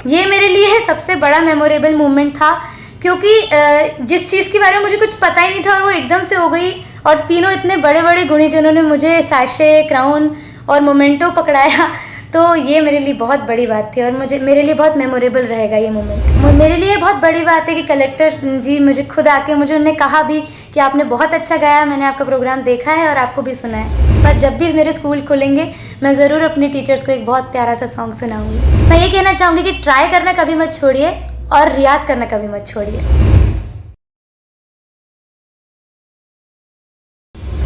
ये मेरे लिए सबसे बड़ा मेमोरेबल मोमेंट था, क्योंकि जिस चीज़ के बारे में मुझे कुछ पता ही नहीं था और वो एकदम से हो गई, और तीनों इतने बड़े बड़े गुणी जिन्होंने मुझे सैशे, क्राउन और मोमेंटो पकड़ाया, तो ये मेरे लिए बहुत बड़ी बात थी और मेरे लिए बहुत मेमोरेबल रहेगा ये मोमेंट। मेरे लिए बहुत बड़ी बात है कि कलेक्टर जी मुझे खुद आके उन्होंने कहा भी कि आपने बहुत अच्छा गाया, मैंने आपका प्रोग्राम देखा है और आपको भी सुना है, पर जब भी मेरे स्कूल खुलेंगे मैं ज़रूर अपने टीचर्स को एक बहुत प्यारा सा सॉन्ग सुनाऊंगी। मैं ये कहना चाहूँगी कि ट्राई करना कभी मत छोड़िए और रियाज़ करना कभी मत छोड़िए।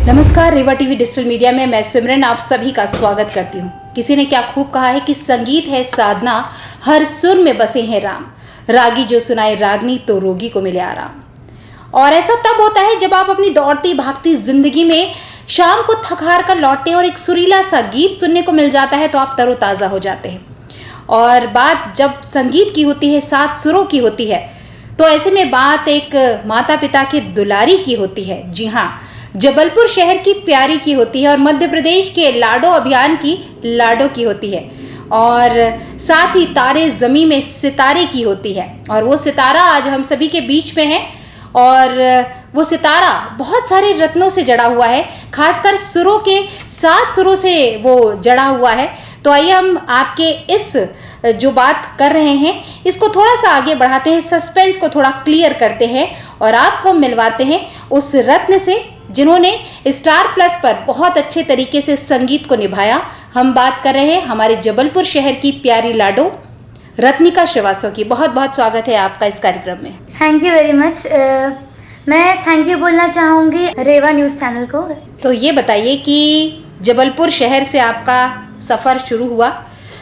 नमस्कार, रेवा टीवी डिजिटल मीडिया में मैं सिमरन आप सभी का स्वागत करती हूँ। किसी ने क्या खूब कहा है कि संगीत है साधना, हर सुर में बसे हैं राम, रागी जो सुनाए रागनी तो रोगी को मिले आराम। और ऐसा तब होता है जब आप अपनी दौड़ती भागती जिंदगी में शाम को थक हार कर लौटते और एक सुरीला सा गीत सुनने को मिल जाता है तो आप तरोताज़ा हो जाते हैं। और बात जब संगीत की होती है, 7 सुरों की होती है, तो ऐसे में बात एक माता पिता के दुलारी की होती है। जी हाँ, जबलपुर शहर की प्यारी की होती है और मध्य प्रदेश के लाडो अभियान की लाडो की होती है, और साथ ही तारे ज़मीं में सितारे की होती है। और वो सितारा आज हम सभी के बीच में है और वो सितारा बहुत सारे रत्नों से जड़ा हुआ है, खासकर सुरों के 7 सुरों से वो जड़ा हुआ है। तो आइए हम आपके इस जो बात कर रहे हैं इसको थोड़ा सा आगे बढ़ाते हैं, सस्पेंस को थोड़ा क्लियर करते हैं और आपको मिलवाते हैं उस रत्न से जिन्होंने स्टार प्लस पर बहुत अच्छे तरीके से संगीत को निभाया। हम बात कर रहे हैं हमारे जबलपुर शहर की प्यारी लाडो रत्निका श्रीवास्तव की। बहुत बहुत स्वागत है आपका इस कार्यक्रम में। Thank you very much. मैं थैंक यू बोलना चाहूँगी रेवा न्यूज़ चैनल को। तो ये बताइए कि जबलपुर शहर से आपका सफ़र शुरू हुआ,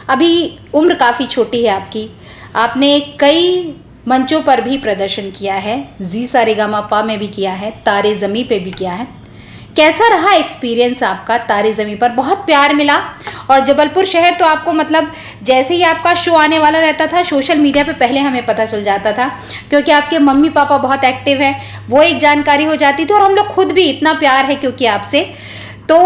अभी उम्र काफ़ी छोटी है आपकी, आपने कई मंचों पर भी प्रदर्शन किया है, जी सारेगामापा में भी किया है, तारे ज़मीं पे भी किया है। कैसा रहा एक्सपीरियंस आपका तारे ज़मीं पर? बहुत प्यार मिला और जबलपुर शहर तो आपको मतलब जैसे ही आपका शो आने वाला रहता था सोशल मीडिया पे पहले हमें पता चल जाता था, क्योंकि आपके मम्मी पापा बहुत एक्टिव हैं, वो एक जानकारी हो जाती थी और हम लोग खुद भी इतना प्यार है क्योंकि आपसे, तो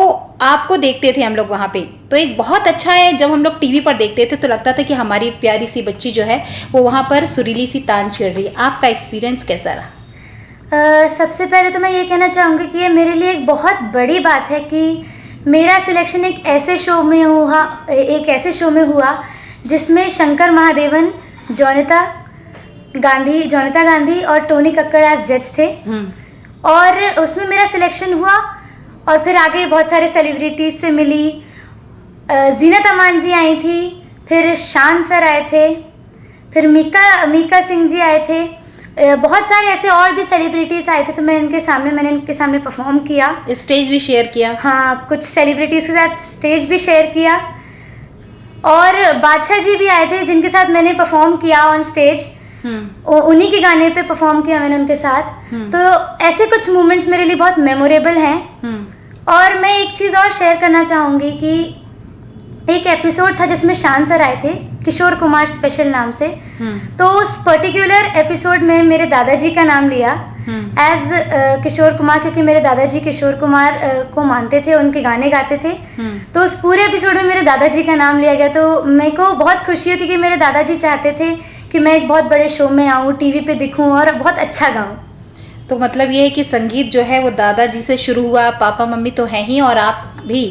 आपको देखते थे हम लोग वहाँ पे। तो एक बहुत अच्छा है, जब हम लोग टीवी पर देखते थे तो लगता था कि हमारी प्यारी सी बच्ची जो है वो वहाँ पर सुरीली सी तान छेड़ रही है। आपका एक्सपीरियंस कैसा रहा? सबसे पहले तो मैं ये कहना चाहूँगी कि ये मेरे लिए एक बहुत बड़ी बात है कि मेरा सिलेक्शन एक ऐसे शो में हुआ जिसमें शंकर महादेवन, जॉनिता गांधी और टोनी कक्कड़ एज जज थे, और उसमें मेरा सिलेक्शन हुआ। और फिर आगे बहुत सारे सेलिब्रिटीज़ से मिली, जीनत अमान जी आई थी, फिर शान सर आए थे, फिर मीका सिंह जी आए थे, बहुत सारे ऐसे और भी सेलिब्रिटीज़ आए थे। तो मैंने इनके सामने परफॉर्म किया, स्टेज भी शेयर किया। हाँ, कुछ सेलिब्रिटीज़ के साथ स्टेज भी शेयर किया, और बादशाह जी भी आए थे जिनके साथ मैंने परफॉर्म किया ऑन स्टेज, उन्हीं के गाने पे परफॉर्म किया मैंने उनके साथ। तो ऐसे कुछ मोमेंट्स मेरे लिए बहुत मेमोरेबल हैं। और मैं एक चीज़ और शेयर करना चाहूँगी कि एक एपिसोड था जिसमें शान सर आए थे, किशोर कुमार स्पेशल नाम से। तो उस पर्टिकुलर एपिसोड में मेरे दादाजी का नाम लिया एज किशोर कुमार, क्योंकि मेरे दादाजी किशोर कुमार को मानते थे, उनके गाने गाते थे। तो उस पूरे एपिसोड में मेरे दादाजी का नाम लिया गया। तो मेरे को बहुत खुशी होती कि मेरे दादाजी चाहते थे कि मैं एक बहुत बड़े शो में आऊँ, टीवी पे दिखूँ और बहुत अच्छा गाऊँ। तो मतलब ये है कि संगीत जो है वो दादाजी से शुरू हुआ, पापा मम्मी तो हैं ही और आप भी,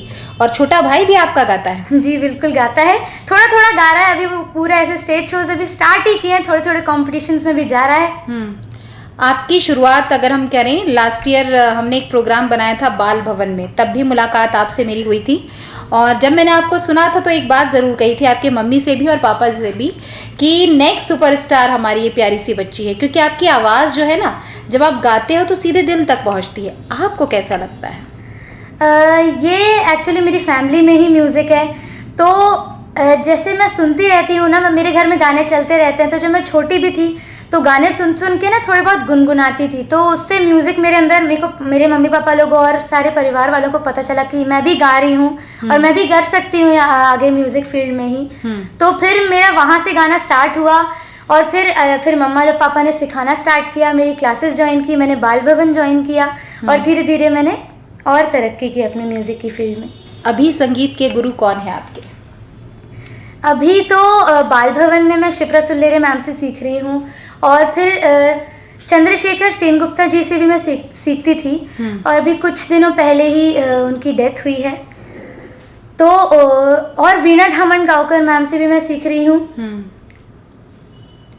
और छोटा भाई भी आपका गाता है? जी बिल्कुल गाता है, थोड़ा थोड़ा गा रहा है अभी। वो पूरा ऐसे स्टेज शोज अभी स्टार्ट ही किए हैं, थोड़े थोड़े कॉम्पिटिशन्स में भी जा रहा है। आपकी शुरुआत अगर हम करें, लास्ट ईयर हमने एक प्रोग्राम बनाया था बाल भवन में, तब भी मुलाकात आपसे मेरी हुई थी। और जब मैंने आपको सुना था तो एक बात ज़रूर कही थी आपके मम्मी से भी और पापा से भी कि नेक्स्ट सुपरस्टार हमारी ये प्यारी सी बच्ची है, क्योंकि आपकी आवाज़ जो है ना, जब आप गाते हो तो सीधे दिल तक पहुंचती है। आपको कैसा लगता है? ये एक्चुअली मेरी फैमिली में ही म्यूज़िक है, तो जैसे मैं सुनती रहती हूँ ना, मेरे घर में गाने चलते रहते हैं। तो जब मैं छोटी भी थी तो गाने सुन सुन के ना थोड़े बहुत गुनगुनाती थी, तो उससे म्यूज़िक मेरे अंदर, मेरे मम्मी पापा लोगों और सारे परिवार वालों को पता चला कि मैं भी गा रही हूँ और मैं भी कर सकती हूँ आगे म्यूज़िक फील्ड में ही। तो फिर मेरा वहाँ से गाना स्टार्ट हुआ और फिर मम्मा और पापा ने सिखाना स्टार्ट किया, मेरी क्लासेस ज्वाइन की, मैंने बाल भवन ज्वाइन किया और धीरे धीरे मैंने और तरक्की की अपने म्यूज़िक की फील्ड में। अभी संगीत के गुरु कौन है आपके? अभी तो बाल भवन में मैं शिप्रा सुल्लेरे मैम से सीख रही हूँ, और फिर चंद्रशेखर सेनगुप्ता जी से भी मैं सीखती थी, और अभी कुछ दिनों पहले ही उनकी डेथ हुई है। तो और वीणा धामन गांवकर मैम से भी मैं सीख रही हूँ।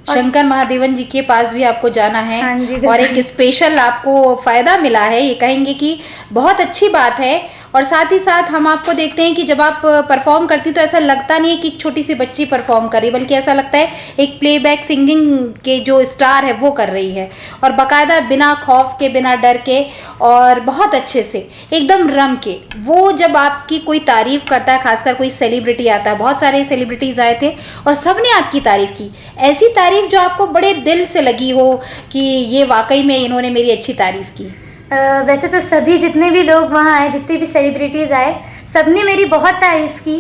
शंकर महादेवन जी के पास भी आपको जाना है। हाँ जी, और एक स्पेशल आपको फायदा मिला है, ये कहेंगे कि बहुत अच्छी बात है। और साथ ही साथ हम आपको देखते हैं कि जब आप परफॉर्म करती तो ऐसा लगता नहीं है कि एक छोटी सी बच्ची परफॉर्म कर रही, बल्कि ऐसा लगता है एक प्लेबैक सिंगिंग के जो स्टार है वो कर रही है, और बाकायदा बिना खौफ के, बिना डर के, और बहुत अच्छे से एकदम रम के। वो जब आपकी कोई तारीफ करता है, खासकर कोई सेलिब्रिटी आता है, बहुत सारे सेलिब्रिटीज आए थे और सब ने आपकी तारीफ की, ऐसी तारीफ जो आपको बड़े दिल से लगी हो कि ये वाकई में इन्होंने मेरी अच्छी तारीफ की। वैसे तो सभी जितने भी लोग वहाँ आए, जितने भी सेलिब्रिटीज़ आए, सबने मेरी बहुत तारीफ़ की,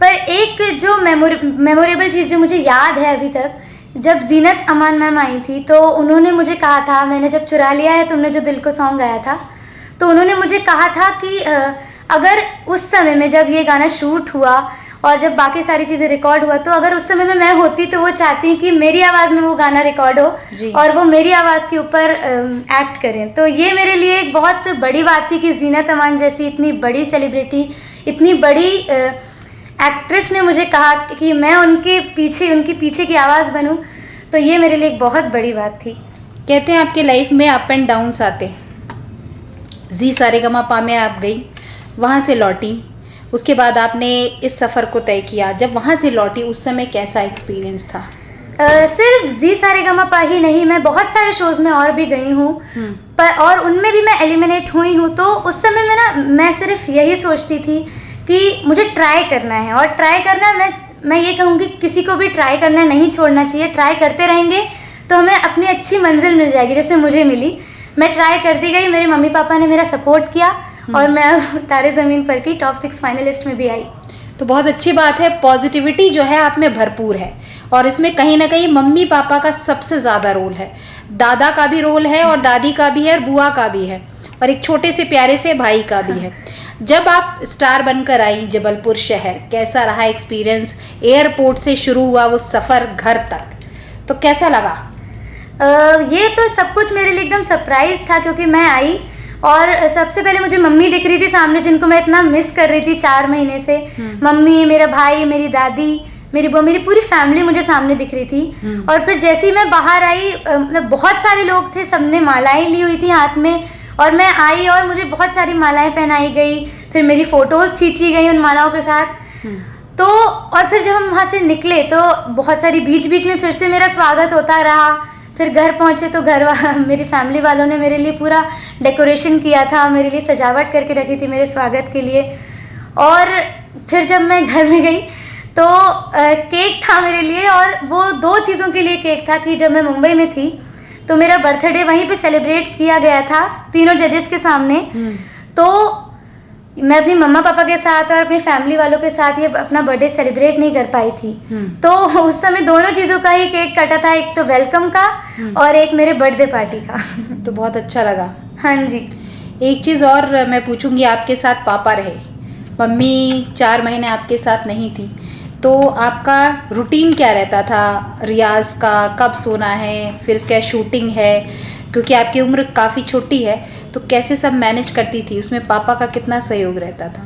पर एक जो मेमोरेबल चीज़ जो मुझे याद है अभी तक, जब जीनत अमान मैम आई थी तो उन्होंने मुझे कहा था, मैंने जब चुरा लिया है तुमने जो दिल को सॉन्ग गाया था, तो उन्होंने मुझे कहा था कि अगर उस समय में जब ये गाना शूट हुआ और जब बाकी सारी चीज़ें रिकॉर्ड हुआ, तो अगर उस समय में मैं होती तो वो चाहती कि मेरी आवाज़ में वो गाना रिकॉर्ड हो और वो मेरी आवाज़ के ऊपर एक्ट करें। तो ये मेरे लिए एक बहुत बड़ी बात थी कि जीनत अमान जैसी इतनी बड़ी सेलिब्रिटी, इतनी बड़ी एक्ट्रेस ने मुझे कहा कि मैं उनके पीछे की आवाज़ बनूं, तो ये मेरे लिए एक बहुत बड़ी बात थी। कहते हैं आपके लाइफ में अप एंड डाउन्स आते हैं। जी सारेगामापा में आप गई, वहाँ से लौटी, उसके बाद आपने इस सफ़र को तय किया। जब वहाँ से लौटी उस समय कैसा एक्सपीरियंस था? सिर्फ जी सारेगामापा ही नहीं, मैं बहुत सारे शोज़ में और भी गई हूँ, पर और उनमें भी मैं एलिमिनेट हुई हूँ। तो उस समय में मैं सिर्फ यही सोचती थी कि मुझे ट्राई करना है, और ट्राई करना, मैं ये कहूँगी किसी को भी ट्राई करना नहीं छोड़ना चाहिए। ट्राई करते रहेंगे तो हमें अपनी अच्छी मंजिल मिल जाएगी, जैसे मुझे मिली। मैं ट्राई करती गई, मेरे मम्मी पापा ने मेरा सपोर्ट किया, और मैं तारे ज़मीन पर की टॉप 6 फाइनलिस्ट में भी आई। तो बहुत अच्छी बात है, पॉजिटिविटी जो है आप में भरपूर है, और इसमें कहीं ना कहीं मम्मी पापा का सबसे ज़्यादा रोल है, दादा का भी रोल है, और दादी का भी है, और बुआ का भी है, और एक छोटे से प्यारे से भाई का भी है। जब आप स्टार बनकर आई जबलपुर शहर, कैसा रहा एक्सपीरियंस? एयरपोर्ट से शुरू हुआ वो सफ़र घर तक, तो कैसा लगा? ये तो सब कुछ मेरे लिए एकदम सरप्राइज़ था, क्योंकि मैं आई और सबसे पहले मुझे मम्मी दिख रही थी सामने, जिनको मैं इतना मिस कर रही थी 4 महीने से। मम्मी, मेरा भाई, मेरी दादी, मेरी बुआ, मेरी पूरी फैमिली मुझे सामने दिख रही थी। और फिर जैसे ही मैं बाहर आई, मतलब बहुत सारे लोग थे, सबने मालाएं ली हुई थी हाथ में, और मैं आई और मुझे बहुत सारी मालाएं पहनाई गई, फिर मेरी फ़ोटोज़ खींची गई उन मालाओं के साथ। तो और फिर जब हम वहाँ से निकले तो बहुत सारी बीच बीच में फिर से मेरा स्वागत होता रहा। फिर घर पहुँचे तो मेरी फैमिली वालों ने मेरे लिए पूरा डेकोरेशन किया था, मेरे लिए सजावट करके रखी थी मेरे स्वागत के लिए। और फिर जब मैं घर में गई तो केक था मेरे लिए, और वो 2 चीज़ों के लिए केक था कि जब मैं मुंबई में थी तो मेरा बर्थडे वहीं पे सेलिब्रेट किया गया था तीनों जजेस के सामने। तो मैं अपनी मम्मा पापा के साथ और अपनी फैमिली वालों के साथ ये अपना बर्थडे सेलिब्रेट नहीं कर पाई थी। तो उस समय दोनों चीज़ों का ही केक कटा था, एक तो वेलकम का और एक मेरे बर्थडे पार्टी का। तो बहुत अच्छा लगा। हाँ जी। एक चीज़ और मैं पूछूंगी, आपके साथ पापा रहे, मम्मी 4 महीने आपके साथ नहीं थी, तो आपका रूटीन क्या रहता था रियाज का? कब सोना है, फिर इसके शूटिंग है, क्योंकि आपकी उम्र काफ़ी छोटी है, तो कैसे सब मैनेज करती थी? उसमें पापा का कितना सहयोग रहता था?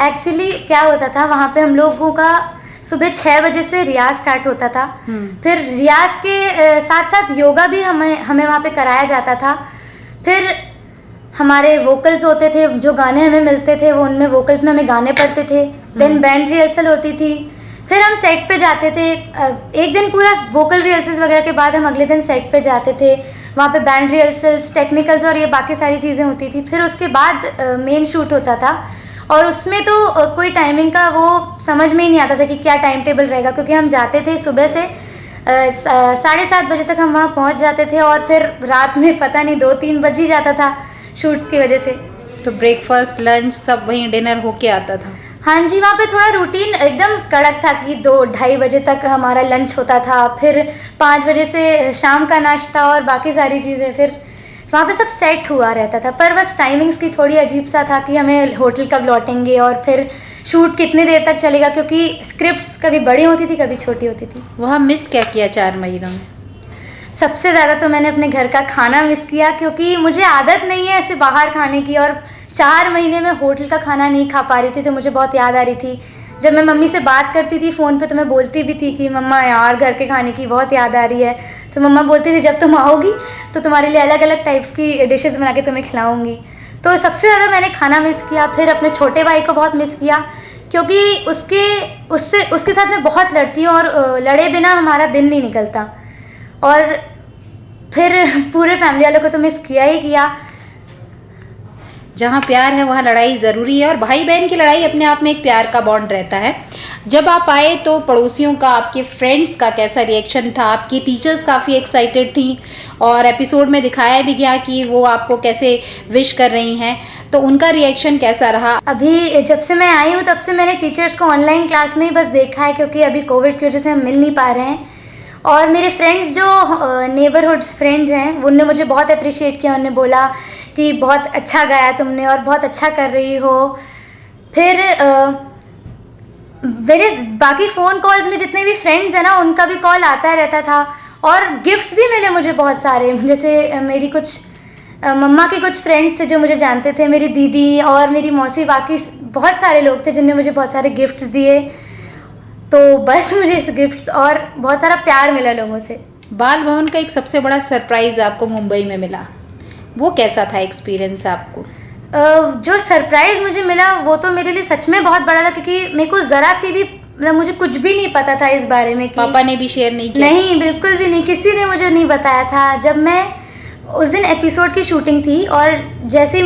एक्चुअली क्या होता था, वहाँ पे हम लोगों का सुबह 6 बजे से रियाज स्टार्ट होता था। फिर रियाज के साथ साथ योगा भी हमें वहाँ पे कराया जाता था। फिर हमारे वोकल्स होते थे, जो गाने हमें मिलते थे वो उनमें वोकल्स में हमें गाने पड़ते थे। देन बैंड रिहर्सल होती थी, फिर हम सेट पे जाते थे। एक दिन पूरा वोकल रिहर्सल्स वगैरह के बाद हम अगले दिन सेट पे जाते थे। वहाँ पे बैंड रिहर्सल्स, टेक्निकल्स और ये बाकी सारी चीज़ें होती थी। फिर उसके बाद मेन शूट होता था, और उसमें तो कोई टाइमिंग का वो समझ में ही नहीं आता था कि क्या टाइम टेबल रहेगा, क्योंकि हम जाते थे सुबह से 7:30 बजे तक हम वहाँ पहुँच जाते थे, और फिर रात में पता नहीं 2-3 बज ही जाता था शूट्स की वजह से। तो ब्रेकफास्ट, लंच सब वहीं डिनर होके आता था? हाँ जी, वहाँ पे थोड़ा रूटीन एकदम कड़क था कि 2-2:30 बजे तक हमारा लंच होता था, फिर 5 बजे से शाम का नाश्ता और बाकी सारी चीज़ें। फिर वहाँ पे सब सेट हुआ रहता था, पर बस टाइमिंग्स की थोड़ी अजीब सा था कि हमें होटल कब लौटेंगे और फिर शूट कितनी देर तक चलेगा, क्योंकि स्क्रिप्ट्स कभी बड़ी होती थी कभी छोटी होती थी। वहाँ मिस क्या किया 4 महीनों में? सबसे ज़्यादा तो मैंने अपने घर का खाना मिस किया, क्योंकि मुझे आदत नहीं है ऐसे बाहर खाने की, और 4 महीने में होटल का खाना नहीं खा पा रही थी, तो मुझे बहुत याद आ रही थी। जब मैं मम्मी से बात करती थी फ़ोन पे तो मैं बोलती भी थी कि मम्मा यार घर के खाने की बहुत याद आ रही है, तो मम्मा बोलती थी जब तुम आओगी तो तुम्हारे लिए अलग अलग टाइप्स की डिशेस बना के तुम्हें खिलाऊंगी। तो सबसे ज़्यादा मैंने खाना मिस किया। फिर अपने छोटे भाई को बहुत मिस किया, क्योंकि उसके साथ मैं बहुत लड़ती हूँ, और लड़े बिना हमारा दिन नहीं निकलता। और फिर पूरे फैमिली वालों को तो मिस किया ही किया। जहाँ प्यार है वहाँ लड़ाई ज़रूरी है, और भाई बहन की लड़ाई अपने आप में एक प्यार का बॉन्ड रहता है। जब आप आए तो पड़ोसियों का, आपके फ्रेंड्स का कैसा रिएक्शन था? आपकी टीचर्स काफ़ी एक्साइटेड थी, और एपिसोड में दिखाया भी गया कि वो आपको कैसे विश कर रही हैं, तो उनका रिएक्शन कैसा रहा? अभी जब से मैं आई हूँ तब से मैंने टीचर्स को ऑनलाइन क्लास में ही बस देखा है, क्योंकि अभी कोविड की वजह से हम मिल नहीं पा रहे हैं। और मेरे फ्रेंड्स जो नेबरहुड्स फ्रेंड्स हैं उनने मुझे बहुत अप्रिशिएट किया। उन्होंने बोला कि बहुत अच्छा गाया तुमने और बहुत अच्छा कर रही हो। फिर मेरे बाकी फ़ोन कॉल्स में जितने भी फ्रेंड्स हैं ना उनका भी कॉल आता रहता था, और गिफ्ट्स भी मिले मुझे बहुत सारे। जैसे मेरी कुछ मम्मा के कुछ फ्रेंड्स थे जो मुझे जानते थे, मेरी दीदी और मेरी मौसी, बाकी बहुत सारे लोग थे जिनने मुझे बहुत सारे गिफ्ट्स दिए। तो बस मुझे इस गिफ्ट्स और बहुत सारा प्यार मिला लोगों से। बाल भवन का एक सबसे बड़ा सरप्राइज़ आपको मुंबई में मिला, वो कैसा था एक्सपीरियंस आपको? जो सरप्राइज़ मुझे मिला वो तो मेरे लिए सच में बहुत बड़ा था, क्योंकि मेरे को ज़रा सी भी मतलब मुझे कुछ भी नहीं पता था इस बारे में कि पापा ने भी शेयर नहीं किया? नहीं, बिल्कुल भी नहीं, किसी ने मुझे नहीं बताया था। जब मैं उस दिन एपिसोड की शूटिंग थी और जैसे ही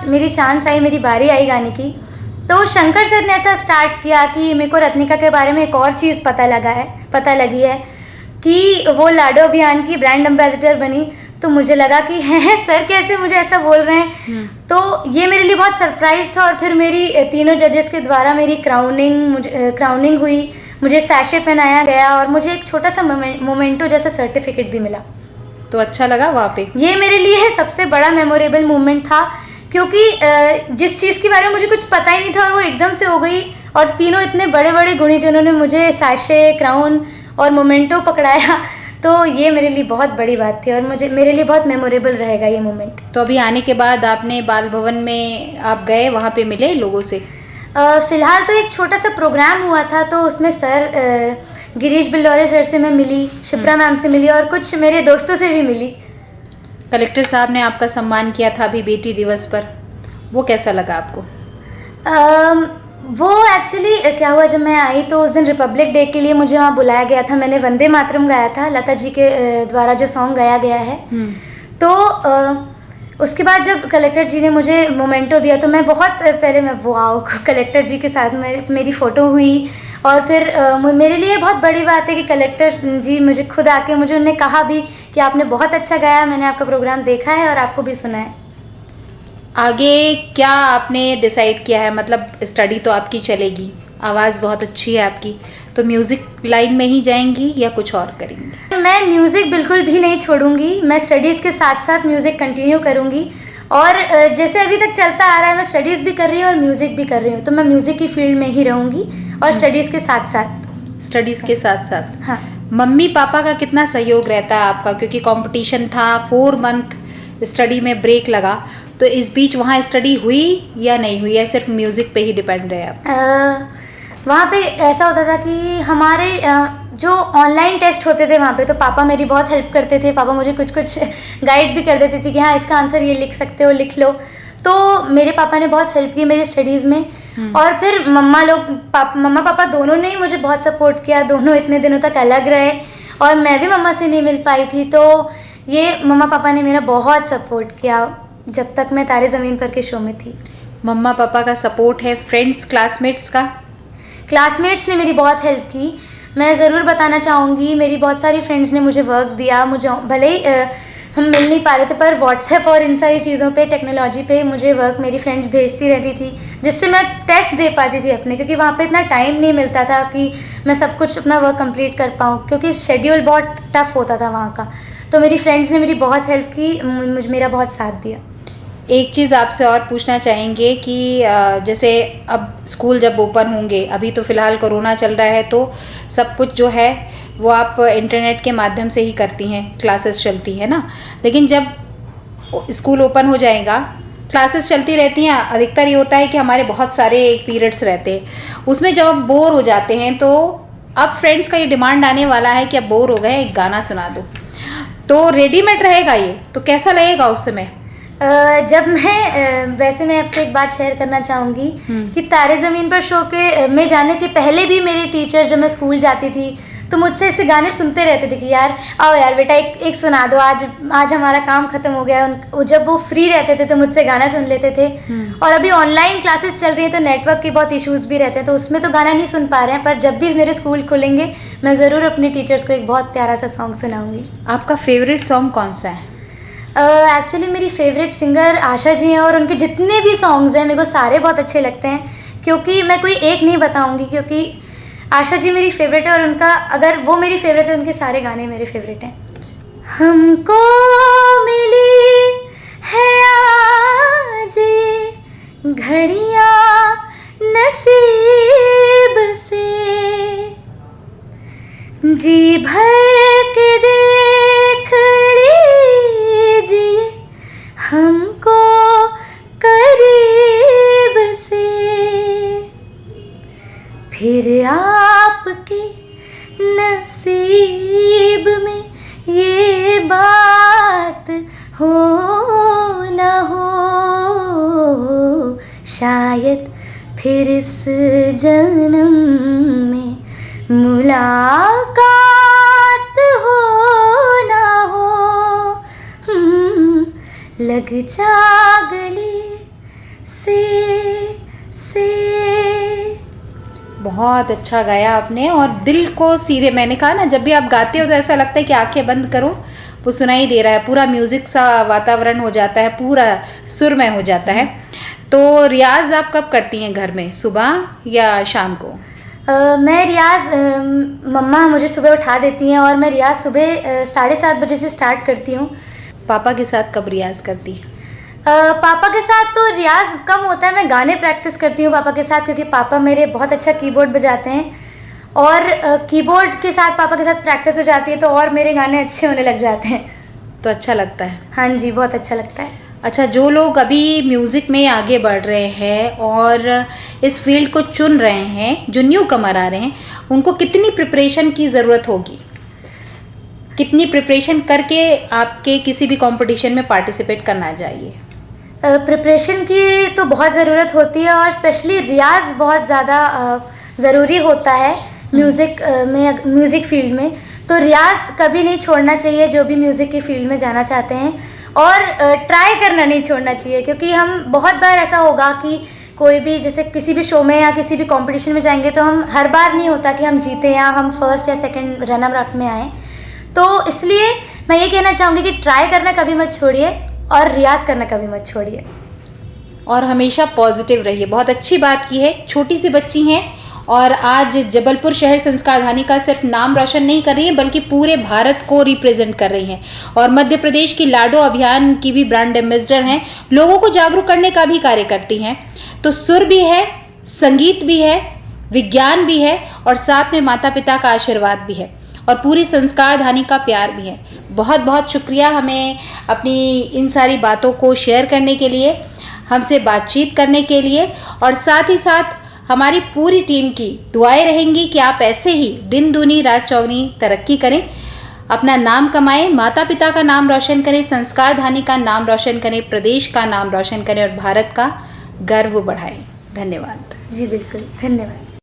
मेरी चांस आई, मेरी बारी आई गाने की, तो शंकर सर ने ऐसा स्टार्ट किया कि मेरे को रत्निका के बारे में एक और चीज़ पता लगी है कि वो लाडो अभियान की ब्रांड एम्बेसडर बनी। तो मुझे लगा कि हैं सर कैसे मुझे ऐसा बोल रहे हैं। तो ये मेरे लिए बहुत सरप्राइज़ था। और फिर मेरी तीनों जजेस के द्वारा मेरी क्राउनिंग हुई, मुझे सैशे पहनाया गया और मुझे एक छोटा सा मोमेंटो जैसा सर्टिफिकेट भी मिला। तो अच्छा लगा वहाँ पे? ये मेरे लिए सबसे बड़ा मेमोरेबल मोमेंट था, क्योंकि जिस चीज़ के बारे में मुझे कुछ पता ही नहीं था और वो एकदम से हो गई, और तीनों इतने बड़े बड़े गुणीजनों ने मुझे सैशे, क्राउन और मोमेंटो पकड़ाया। तो ये मेरे लिए बहुत बड़ी बात थी और मेरे लिए बहुत मेमोरेबल रहेगा ये मोमेंट। तो अभी आने के बाद आपने बाल भवन में आप गए, वहाँ पे मिले लोगों से? फ़िलहाल तो एक छोटा सा प्रोग्राम हुआ था, तो उसमें सर गिरीश बिल्लौरे सर से मैं मिली, शिप्रा मैम से मिली और कुछ मेरे दोस्तों से भी मिली। कलेक्टर साहब ने आपका सम्मान किया था अभी बेटी दिवस पर, वो कैसा लगा आपको? वो एक्चुअली क्या हुआ, जब मैं आई तो उस दिन रिपब्लिक डे के लिए मुझे वहाँ बुलाया गया था। मैंने वंदे मातरम गाया था, लता जी के द्वारा जो सॉन्ग गाया गया है। तो उसके बाद जब कलेक्टर जी ने मुझे मोमेंटो दिया तो मैं बहुत पहले मैं वाओ, कलेक्टर जी के साथ मेरी फ़ोटो हुई। और फिर मेरे लिए बहुत बड़ी बात है कि कलेक्टर जी मुझे खुद आके उन्होंने कहा भी कि आपने बहुत अच्छा गाया, मैंने आपका प्रोग्राम देखा है और आपको भी सुना है। आगे क्या आपने डिसाइड किया है? मतलब स्टडी तो आपकी चलेगी, आवाज़ बहुत अच्छी है आपकी, तो म्यूज़िक लाइन में ही जाएंगी या कुछ और करेंगी? मैं म्यूज़िक बिल्कुल भी नहीं छोड़ूंगी, मैं स्टडीज़ के साथ साथ म्यूज़िक कंटिन्यू करूंगी। और जैसे अभी तक चलता आ रहा है, मैं स्टडीज़ भी कर रही हूँ और म्यूज़िक भी कर रही हूँ, तो मैं म्यूज़िक की फील्ड में ही रहूँगी और स्टडीज़ के साथ साथ। स्टडीज़ के साथ साथ, हाँ। मम्मी पापा का कितना सहयोग रहता है आपका? क्योंकि कंपटीशन था, 4 मंथ स्टडी में ब्रेक लगा, तो इस बीच वहाँ स्टडी हुई या नहीं हुई, या सिर्फ म्यूज़िक पे ही डिपेंड रहे आप? वहाँ पे ऐसा होता था कि हमारे जो ऑनलाइन टेस्ट होते थे वहाँ पे, तो पापा मेरी बहुत हेल्प करते थे। पापा मुझे कुछ गाइड भी कर देते थे कि हाँ इसका आंसर ये लिख सकते हो, लिख लो। तो मेरे पापा ने बहुत हेल्प की मेरी स्टडीज़ में। और फिर मम्मा पापा दोनों ने ही मुझे बहुत सपोर्ट किया। दोनों इतने दिनों तक अलग रहे और मैं भी मम्मा से नहीं मिल पाई थी, तो ये मम्मा पापा ने मेरा बहुत सपोर्ट किया जब तक मैं तारे ज़मीन पर के शो में थी। मम्मा पापा का सपोर्ट है, फ्रेंड्स क्लासमेट्स का? क्लासमेट्स ने मेरी बहुत हेल्प की। मैं ज़रूर बताना चाहूँगी, मेरी बहुत सारी फ्रेंड्स ने मुझे वर्क दिया। मुझे भले ही हम मिल नहीं पा रहे थे, पर व्हाट्सएप और इन सारी चीज़ों पे, टेक्नोलॉजी पे मुझे वर्क मेरी फ्रेंड्स भेजती रहती थी, जिससे मैं टेस्ट दे पाती थी अपने, क्योंकि वहाँ पे इतना टाइम नहीं मिलता था कि मैं सब कुछ अपना वर्क कंप्लीट कर पाऊँ, क्योंकि शेड्यूल बहुत टफ होता था वहाँ का। तो मेरी फ्रेंड्स ने मेरी बहुत हेल्प की, मेरा बहुत साथ दिया। एक चीज़ आपसे और पूछना चाहेंगे कि जैसे अब स्कूल जब ओपन होंगे, अभी तो फ़िलहाल कोरोना चल रहा है तो सब कुछ जो है वो आप इंटरनेट के माध्यम से ही करती हैं, क्लासेस चलती है ना, लेकिन जब स्कूल ओपन हो जाएगा क्लासेस चलती रहती हैं, अधिकतर ये होता है कि हमारे बहुत सारे पीरियड्स रहते हैं, उसमें जब आप बोर हो जाते हैं तो अब फ्रेंड्स का ये डिमांड आने वाला है कि अब बोर हो गए एक गाना सुना दो, तो रेडीमेड रहेगा ये, तो कैसा लगेगा उस समय? जब मैं वैसे मैं आपसे एक बात शेयर करना चाहूँगी कि तारे ज़मीन पर शो के में जाने के पहले भी मेरे टीचर, जब मैं स्कूल जाती थी तो मुझसे ऐसे गाने सुनते रहते थे कि यार आओ यार बेटा एक सुना दो, आज हमारा काम ख़त्म हो गया। जब वो फ्री रहते थे तो मुझसे गाना सुन लेते थे। और अभी ऑनलाइन क्लासेस चल रही हैं तो नेटवर्क के बहुत इश्यूज़ भी रहते हैं, तो उसमें तो गाना नहीं सुन पा रहे हैं, पर जब भी मेरे स्कूल खुलेंगे मैं ज़रूर अपने टीचर्स को एक बहुत प्यारा सा सॉन्ग सुनाऊँगी। आपका फेवरेट सॉन्ग कौन सा है? एक्चुअली मेरी फेवरेट सिंगर आशा जी हैं और उनके जितने भी सॉन्ग्स हैं मेरे को सारे बहुत अच्छे लगते हैं, क्योंकि मैं कोई एक नहीं बताऊंगी, क्योंकि आशा जी मेरी फेवरेट है और उनका, अगर वो मेरी फेवरेट है, उनके सारे गाने मेरे फेवरेट हैं। हमको मिली है आज ये घड़ियाँ नसीब से, जी भर के देख लीजिए हमको करीब से, फिर आपके नसीब में ये बात हो न हो, शायद फिर इस जन्म में मुलाकात हो ना हो, लग जा गले से। बहुत अच्छा गाया आपने और दिल को सीधे, मैंने कहा ना जब भी आप गाते हो तो ऐसा लगता है कि आंखें बंद करो वो सुनाई दे रहा है, पूरा म्यूज़िक सा वातावरण हो जाता है, पूरा सुरमय हो जाता है। तो रियाज़ आप कब करती हैं घर में, सुबह या शाम को? मैं रियाज़ मम्मा मुझे सुबह उठा देती हैं और मैं रियाज़ सुबह 7:30 बजे से स्टार्ट करती हूँ। पापा के साथ कब रियाज़ करती है? पापा के साथ तो रियाज़ कम होता है, मैं गाने प्रैक्टिस करती हूँ पापा के साथ, क्योंकि पापा मेरे बहुत अच्छा कीबोर्ड बजाते हैं और कीबोर्ड के साथ पापा के साथ प्रैक्टिस हो जाती है तो और मेरे गाने अच्छे होने लग जाते हैं। तो अच्छा लगता है? हाँ जी, बहुत अच्छा लगता है। अच्छा, जो लोग अभी म्यूज़िक में आगे बढ़ रहे हैं और इस फील्ड को चुन रहे हैं, जो न्यू कमर आ रहे हैं, उनको कितनी प्रिपरेशन की ज़रूरत होगी? कितनी प्रिपरेशन करके आपके किसी भी कंपटीशन में पार्टिसिपेट करना चाहिए? प्रिपरेशन की तो बहुत ज़रूरत होती है और स्पेशली रियाज़ बहुत ज़्यादा ज़रूरी होता है म्यूज़िक फील्ड में। तो रियाज़ कभी नहीं छोड़ना चाहिए जो भी म्यूज़िक की फील्ड में जाना चाहते हैं, और ट्राई करना नहीं छोड़ना चाहिए, क्योंकि हम बहुत बार ऐसा होगा कि कोई भी जैसे किसी भी शो में या किसी भी कंपटीशन में जाएंगे तो हम हर बार नहीं होता कि हम जीते या हम फर्स्ट या सेकंड रनर अप में आए। तो इसलिए मैं ये कहना चाहूँगी कि ट्राई करना कभी मत छोड़िए और रियाज़ करना कभी मत छोड़िए और हमेशा पॉजिटिव रहिए। बहुत अच्छी बात की है, छोटी सी बच्ची हैं और आज जबलपुर शहर संस्कारधानी का सिर्फ नाम रोशन नहीं कर रही हैं बल्कि पूरे भारत को रिप्रेजेंट कर रही हैं और मध्य प्रदेश की लाडो अभियान की भी ब्रांड एम्बेसडर हैं, लोगों को जागरूक करने का भी कार्य करती हैं। तो सुर भी है, संगीत भी है, विज्ञान भी है और साथ में माता पिता का आशीर्वाद भी है और पूरी संस्कारधानी का प्यार भी है। बहुत बहुत शुक्रिया हमें अपनी इन सारी बातों को शेयर करने के लिए, हमसे बातचीत करने के लिए, और साथ ही साथ हमारी पूरी टीम की दुआएं रहेंगी कि आप ऐसे ही दिन दूनी रात चौगनी तरक्की करें, अपना नाम कमाएं, माता पिता का नाम रोशन करें, संस्कारधानी का नाम रोशन करें, प्रदेश का नाम रोशन करें और भारत का गर्व बढ़ाएं। धन्यवाद। जी बिल्कुल, धन्यवाद।